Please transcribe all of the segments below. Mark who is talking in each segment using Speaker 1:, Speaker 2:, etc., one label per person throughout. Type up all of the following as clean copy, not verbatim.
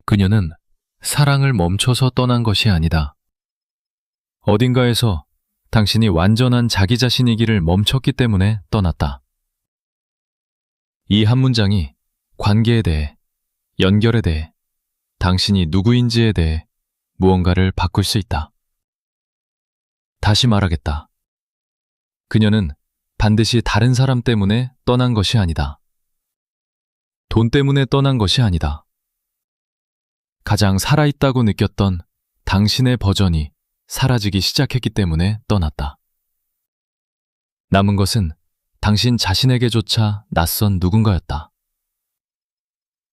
Speaker 1: 그녀는 사랑을 멈춰서 떠난 것이 아니다. 어딘가에서 당신이 완전한 자기 자신이기를 멈췄기 때문에 떠났다. 이 한 문장이 관계에 대해, 연결에 대해, 당신이 누구인지에 대해 무언가를 바꿀 수 있다. 다시 말하겠다. 그녀는 반드시 다른 사람 때문에 떠난 것이 아니다. 돈 때문에 떠난 것이 아니다. 가장 살아있다고 느꼈던 당신의 버전이 사라지기 시작했기 때문에 떠났다. 남은 것은 당신 자신에게조차 낯선 누군가였다.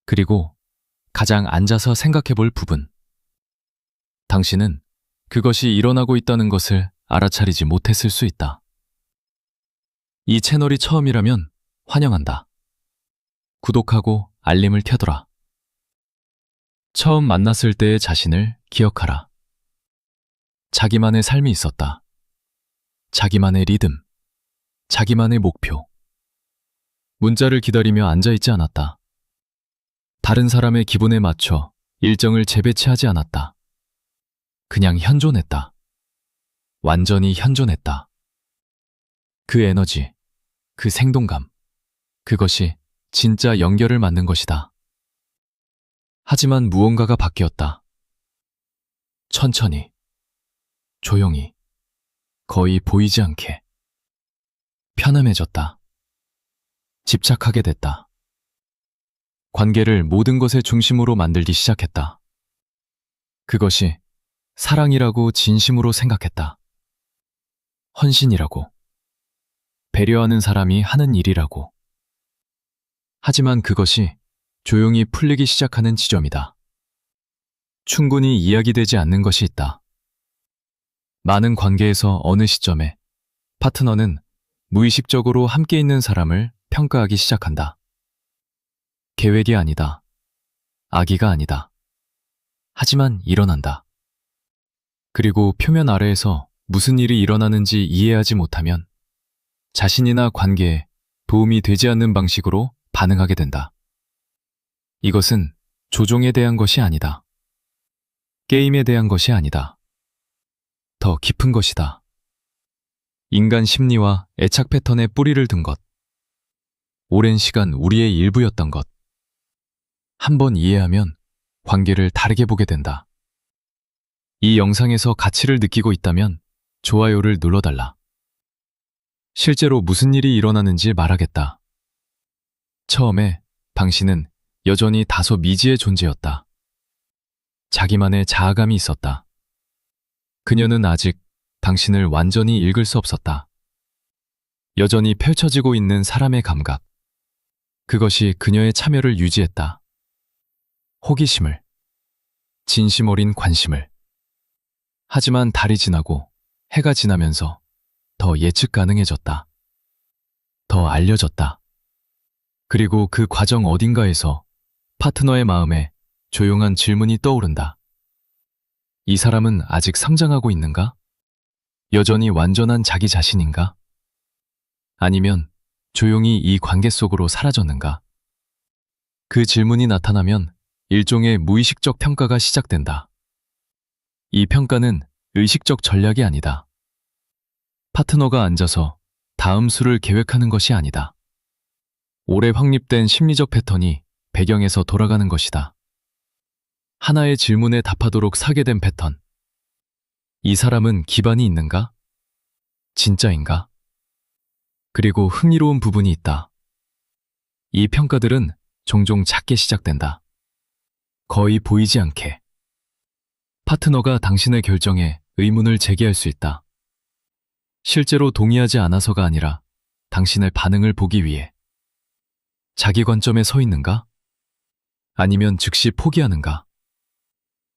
Speaker 1: 그리고 가장 앉아서 생각해 볼 부분. 당신은 그것이 일어나고 있다는 것을 알아차리지 못했을 수 있다. 이 채널이 처음이라면 환영한다. 구독하고 알림을 켜둬라. 처음 만났을 때의 자신을 기억하라. 자기만의 삶이 있었다. 자기만의 리듬, 자기만의 목표. 문자를 기다리며 앉아있지 않았다. 다른 사람의 기분에 맞춰 일정을 재배치하지 않았다. 그냥 현존했다. 완전히 현존했다. 그 에너지, 그 생동감, 그것이 진짜 연결을 만든 것이다. 하지만 무언가가 바뀌었다. 천천히, 조용히, 거의 보이지 않게. 편안해졌다. 집착하게 됐다. 관계를 모든 것의 중심으로 만들기 시작했다. 그것이 사랑이라고 진심으로 생각했다. 헌신이라고. 배려하는 사람이 하는 일이라고. 하지만 그것이 조용히 풀리기 시작하는 지점이다. 충분히 이야기되지 않는 것이 있다. 많은 관계에서 어느 시점에 파트너는 무의식적으로 함께 있는 사람을 평가하기 시작한다. 계획이 아니다. 악의가 아니다. 하지만 일어난다. 그리고 표면 아래에서 무슨 일이 일어나는지 이해하지 못하면 자신이나 관계에 도움이 되지 않는 방식으로 반응하게 된다. 이것은 조종에 대한 것이 아니다. 게임에 대한 것이 아니다. 더 깊은 것이다. 인간 심리와 애착 패턴에 뿌리를 둔 것. 오랜 시간 우리의 일부였던 것. 한번 이해하면 관계를 다르게 보게 된다. 이 영상에서 가치를 느끼고 있다면 좋아요를 눌러달라. 실제로 무슨 일이 일어나는지 말하겠다. 처음에 당신은 여전히 다소 미지의 존재였다. 자기만의 자아감이 있었다. 그녀는 아직 당신을 완전히 읽을 수 없었다. 여전히 펼쳐지고 있는 사람의 감각. 그것이 그녀의 참여를 유지했다. 호기심을, 진심 어린 관심을. 하지만 달이 지나고 해가 지나면서 더 예측 가능해졌다. 더 알려졌다. 그리고 그 과정 어딘가에서 파트너의 마음에 조용한 질문이 떠오른다. 이 사람은 아직 성장하고 있는가? 여전히 완전한 자기 자신인가? 아니면 조용히 이 관계 속으로 사라졌는가? 그 질문이 나타나면 일종의 무의식적 평가가 시작된다. 이 평가는 의식적 전략이 아니다. 파트너가 앉아서 다음 수를 계획하는 것이 아니다. 오래 확립된 심리적 패턴이 배경에서 돌아가는 것이다. 하나의 질문에 답하도록 사게 된 패턴. 이 사람은 기반이 있는가? 진짜인가? 그리고 흥미로운 부분이 있다. 이 평가들은 종종 작게 시작된다. 거의 보이지 않게. 파트너가 당신의 결정에 의문을 제기할 수 있다. 실제로 동의하지 않아서가 아니라 당신의 반응을 보기 위해. 자기 관점에 서 있는가? 아니면 즉시 포기하는가?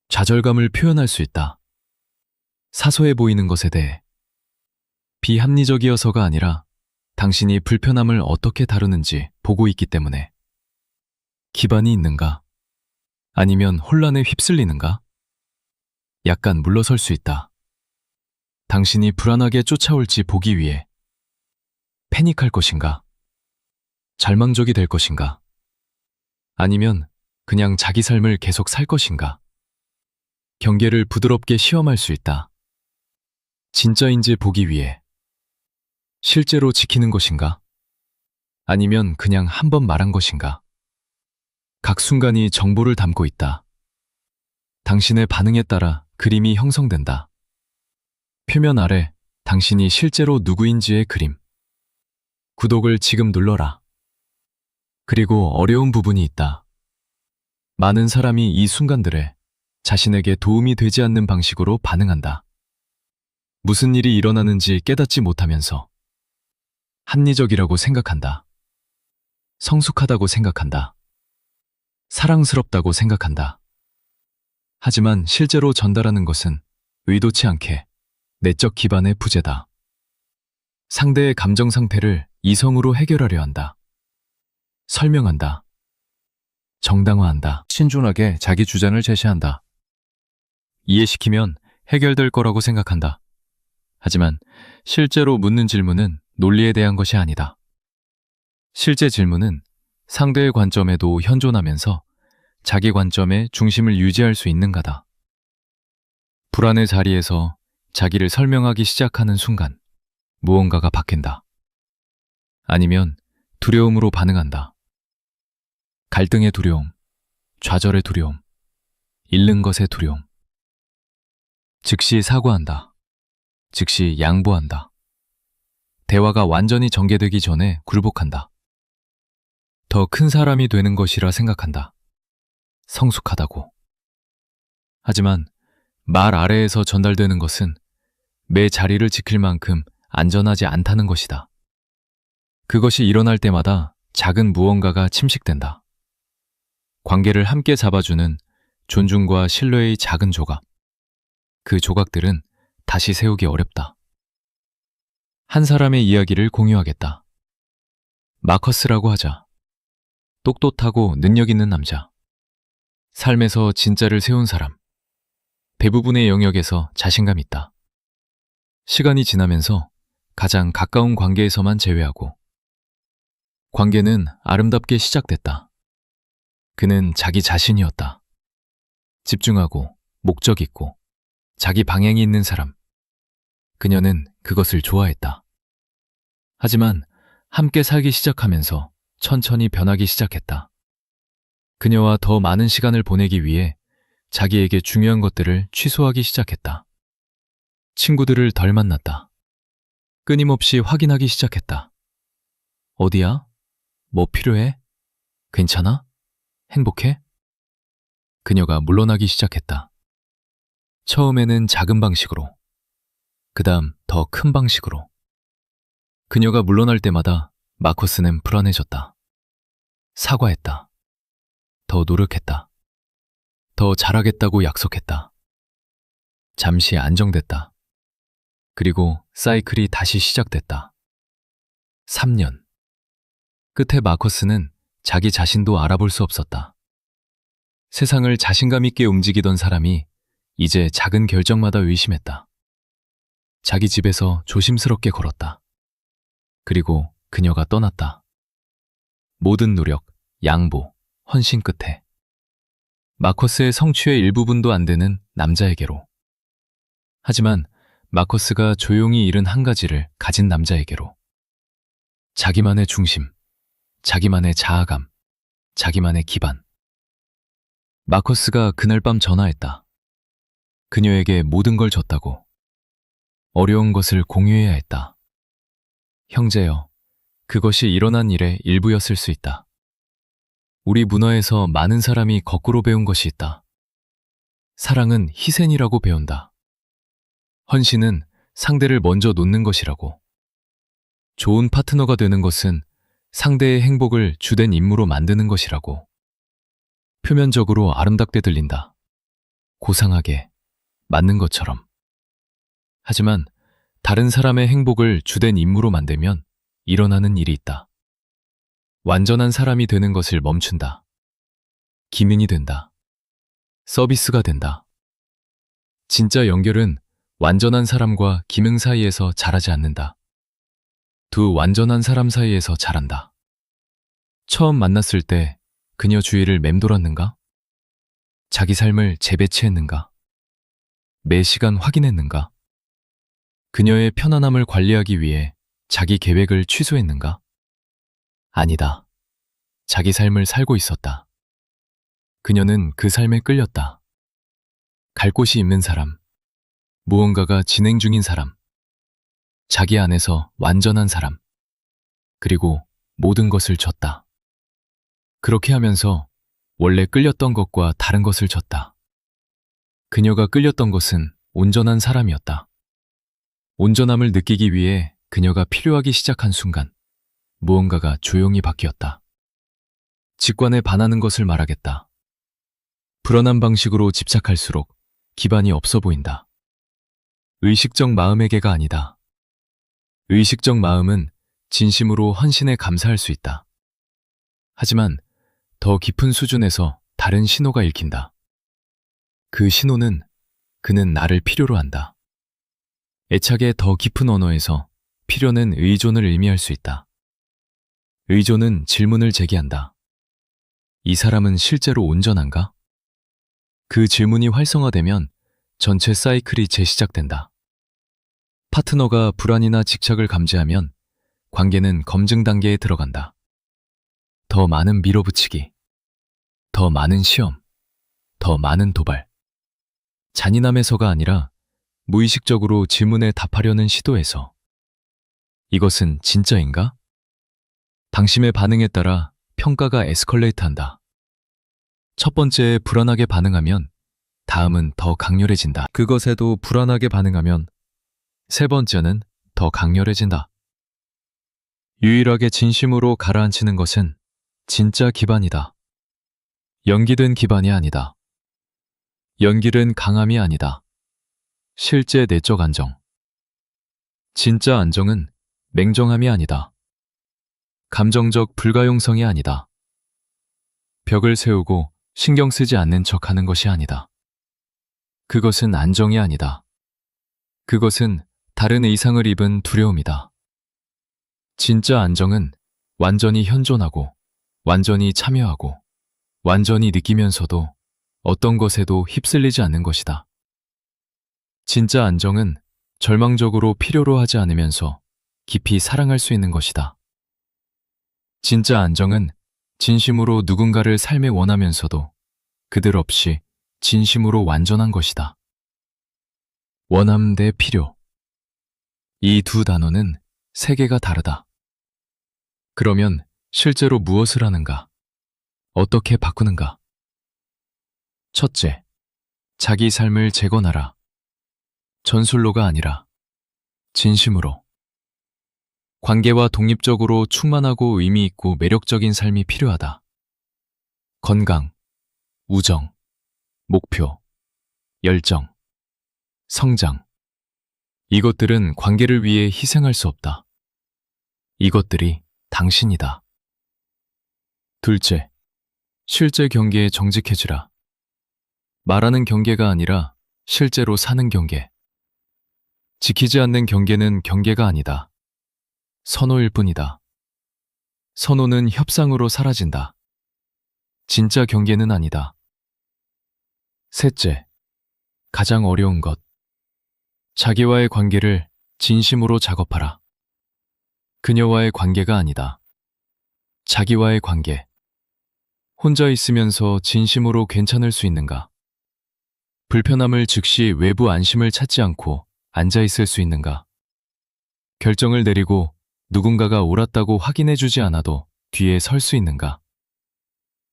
Speaker 1: 좌절감을 표현할 수 있다. 사소해 보이는 것에 대해. 비합리적이어서가 아니라 당신이 불편함을 어떻게 다루는지 보고 있기 때문에. 기반이 있는가? 아니면 혼란에 휩쓸리는가? 약간 물러설 수 있다. 당신이 불안하게 쫓아올지 보기 위해. 패닉할 것인가? 절망적이 될 것인가? 아니면 그냥 자기 삶을 계속 살 것인가? 경계를 부드럽게 시험할 수 있다. 진짜인지 보기 위해. 실제로 지키는 것인가? 아니면 그냥 한 번 말한 것인가? 각 순간이 정보를 담고 있다. 당신의 반응에 따라 그림이 형성된다. 표면 아래 당신이 실제로 누구인지의 그림. 구독을 지금 눌러라. 그리고 어려운 부분이 있다. 많은 사람이 이 순간들에 자신에게 도움이 되지 않는 방식으로 반응한다. 무슨 일이 일어나는지 깨닫지 못하면서 합리적이라고 생각한다. 성숙하다고 생각한다. 사랑스럽다고 생각한다. 하지만 실제로 전달하는 것은 의도치 않게 내적 기반의 부재다. 상대의 감정 상태를 이성으로 해결하려 한다. 설명한다. 정당화한다. 신중하게 자기 주장을 제시한다. 이해시키면 해결될 거라고 생각한다. 하지만 실제로 묻는 질문은 논리에 대한 것이 아니다. 실제 질문은 상대의 관점에도 현존하면서 자기 관점의 중심을 유지할 수 있는가다. 불안의 자리에서 자기를 설명하기 시작하는 순간 무언가가 바뀐다. 아니면 두려움으로 반응한다. 갈등의 두려움, 좌절의 두려움, 잃는 것의 두려움. 즉시 사과한다. 즉시 양보한다. 대화가 완전히 전개되기 전에 굴복한다. 더 큰 사람이 되는 것이라 생각한다. 성숙하다고. 하지만 말 아래에서 전달되는 것은 매 자리를 지킬 만큼 안전하지 않다는 것이다. 그것이 일어날 때마다 작은 무언가가 침식된다. 관계를 함께 잡아주는 존중과 신뢰의 작은 조각. 그 조각들은 다시 세우기 어렵다. 한 사람의 이야기를 공유하겠다. 마커스라고 하자. 똑똑하고 능력 있는 남자. 삶에서 진짜를 세운 사람. 대부분의 영역에서 자신감 있다. 시간이 지나면서 가장 가까운 관계에서만 제외하고 관계는 아름답게 시작됐다. 그는 자기 자신이었다. 집중하고 목적 있고 자기 방향이 있는 사람. 그녀는 그것을 좋아했다. 하지만 함께 살기 시작하면서 천천히 변하기 시작했다. 그녀와 더 많은 시간을 보내기 위해 자기에게 중요한 것들을 취소하기 시작했다. 친구들을 덜 만났다. 끊임없이 확인하기 시작했다. 어디야? 뭐 필요해? 괜찮아? 행복해? 그녀가 물러나기 시작했다. 처음에는 작은 방식으로, 그 다음 더 큰 방식으로. 그녀가 물러날 때마다 마커스는 불안해졌다. 사과했다. 더 노력했다. 더 잘하겠다고 약속했다. 잠시 안정됐다. 그리고 사이클이 다시 시작됐다. 3년. 끝에 마커스는 자기 자신도 알아볼 수 없었다. 세상을 자신감 있게 움직이던 사람이 이제 작은 결정마다 의심했다. 자기 집에서 조심스럽게 걸었다. 그리고 그녀가 떠났다. 모든 노력, 양보, 헌신 끝에. 마커스의 성취의 일부분도 안 되는 남자에게로. 하지만 마커스가 조용히 잃은 한 가지를 가진 남자에게로. 자기만의 중심, 자기만의 자아감, 자기만의 기반. 마커스가 그날 밤 전화했다. 그녀에게 모든 걸 줬다고. 어려운 것을 공유해야 했다. 형제여, 그것이 일어난 일의 일부였을 수 있다. 우리 문화에서 많은 사람이 거꾸로 배운 것이 있다. 사랑은 희생이라고 배운다. 헌신은 상대를 먼저 놓는 것이라고. 좋은 파트너가 되는 것은 상대의 행복을 주된 임무로 만드는 것이라고. 표면적으로 아름답게 들린다. 고상하게, 맞는 것처럼. 하지만 다른 사람의 행복을 주된 임무로 만들면 일어나는 일이 있다. 완전한 사람이 되는 것을 멈춘다. 기민이 된다. 서비스가 된다. 진짜 연결은 완전한 사람과 기능 사이에서 자라지 않는다. 두 완전한 사람 사이에서 자란다. 처음 만났을 때 그녀 주위를 맴돌았는가? 자기 삶을 재배치했는가? 매 시간 확인했는가? 그녀의 편안함을 관리하기 위해 자기 계획을 취소했는가? 아니다. 자기 삶을 살고 있었다. 그녀는 그 삶에 끌렸다. 갈 곳이 있는 사람, 무언가가 진행 중인 사람, 자기 안에서 완전한 사람, 그리고 모든 것을 줬다. 그렇게 하면서 원래 끌렸던 것과 다른 것을 줬다. 그녀가 끌렸던 것은 온전한 사람이었다. 온전함을 느끼기 위해 그녀가 필요하기 시작한 순간 무언가가 조용히 바뀌었다. 직관에 반하는 것을 말하겠다. 불안한 방식으로 집착할수록 기반이 없어 보인다. 의식적 마음에게가 아니다. 의식적 마음은 진심으로 헌신에 감사할 수 있다. 하지만 더 깊은 수준에서 다른 신호가 읽힌다. 그 신호는 그는 나를 필요로 한다. 애착의 더 깊은 언어에서 필요는 의존을 의미할 수 있다. 의존은 질문을 제기한다. 이 사람은 실제로 온전한가? 그 질문이 활성화되면 전체 사이클이 재시작된다. 파트너가 불안이나 집착을 감지하면 관계는 검증 단계에 들어간다. 더 많은 밀어붙이기, 더 많은 시험, 더 많은 도발. 잔인함에서가 아니라 무의식적으로 질문에 답하려는 시도에서. 이것은 진짜인가? 당신의 반응에 따라 평가가 에스컬레이트한다. 첫 번째에 불안하게 반응하면 다음은 더 강렬해진다. 그것에도 불안하게 반응하면 세 번째는 더 강렬해진다. 유일하게 진심으로 가라앉히는 것은 진짜 기반이다. 연기된 기반이 아니다. 연기는 강함이 아니다. 실제 내적 안정. 진짜 안정은 맹정함이 아니다. 감정적 불가용성이 아니다. 벽을 세우고 신경 쓰지 않는 척 하는 것이 아니다. 그것은 안정이 아니다. 그것은 다른 의상을 입은 두려움이다. 진짜 안정은 완전히 현존하고, 완전히 참여하고, 완전히 느끼면서도 어떤 것에도 휩쓸리지 않는 것이다. 진짜 안정은 절망적으로 필요로 하지 않으면서 깊이 사랑할 수 있는 것이다. 진짜 안정은 진심으로 누군가를 삶에 원하면서도 그들 없이 진심으로 완전한 것이다. 원함 대 필요. 이 두 단어는 세계가 다르다. 그러면 실제로 무엇을 하는가? 어떻게 바꾸는가? 첫째, 자기 삶을 재건하라. 전술로가 아니라 진심으로. 관계와 독립적으로 충만하고 의미 있고 매력적인 삶이 필요하다. 건강, 우정, 목표, 열정, 성장. 이것들은 관계를 위해 희생할 수 없다. 이것들이 당신이다. 둘째, 실제 경계에 정직해지라. 말하는 경계가 아니라 실제로 사는 경계. 지키지 않는 경계는 경계가 아니다. 선호일 뿐이다. 선호는 협상으로 사라진다. 진짜 경계는 아니다. 셋째, 가장 어려운 것. 자기와의 관계를 진심으로 작업하라. 그녀와의 관계가 아니다. 자기와의 관계. 혼자 있으면서 진심으로 괜찮을 수 있는가? 불편함을 즉시 외부 안심을 찾지 않고 앉아 있을 수 있는가? 결정을 내리고 누군가가 옳았다고 확인해주지 않아도 뒤에 설 수 있는가?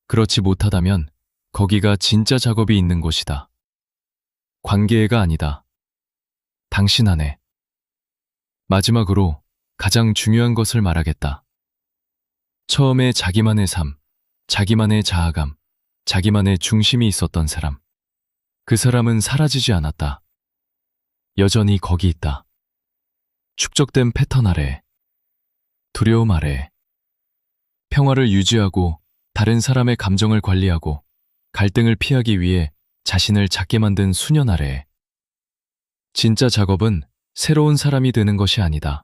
Speaker 1: 그렇지 못하다면 거기가 진짜 작업이 있는 곳이다. 관계가 아니다. 당신 안에. 마지막으로 가장 중요한 것을 말하겠다. 처음에 자기만의 삶, 자기만의 자아감, 자기만의 중심이 있었던 사람. 그 사람은 사라지지 않았다. 여전히 거기 있다. 축적된 패턴 아래, 두려움 아래, 평화를 유지하고 다른 사람의 감정을 관리하고 갈등을 피하기 위해 자신을 작게 만든 수년 아래. 진짜 작업은 새로운 사람이 되는 것이 아니다.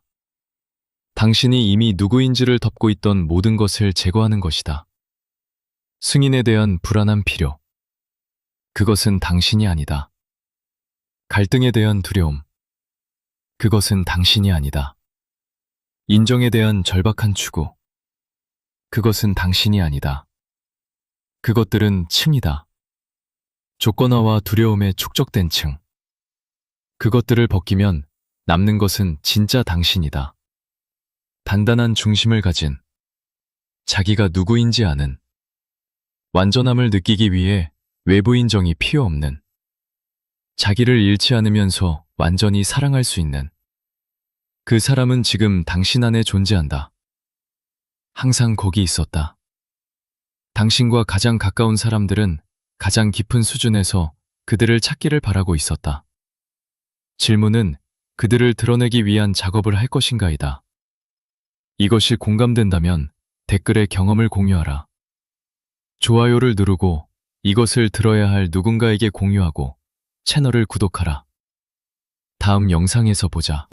Speaker 1: 당신이 이미 누구인지를 덮고 있던 모든 것을 제거하는 것이다. 승인에 대한 불안한 필요, 그것은 당신이 아니다. 갈등에 대한 두려움. 그것은 당신이 아니다. 인정에 대한 절박한 추구. 그것은 당신이 아니다. 그것들은 층이다. 조건화와 두려움에 축적된 층. 그것들을 벗기면 남는 것은 진짜 당신이다. 단단한 중심을 가진, 자기가 누구인지 아는, 완전함을 느끼기 위해 외부 인정이 필요 없는, 자기를 잃지 않으면서 완전히 사랑할 수 있는, 그 사람은 지금 당신 안에 존재한다. 항상 거기 있었다. 당신과 가장 가까운 사람들은 가장 깊은 수준에서 그들을 찾기를 바라고 있었다. 질문은 그들을 드러내기 위한 작업을 할 것인가이다. 이것이 공감된다면 댓글에 경험을 공유하라. 좋아요를 누르고 이것을 들어야 할 누군가에게 공유하고 채널을 구독하라. 다음 영상에서 보자.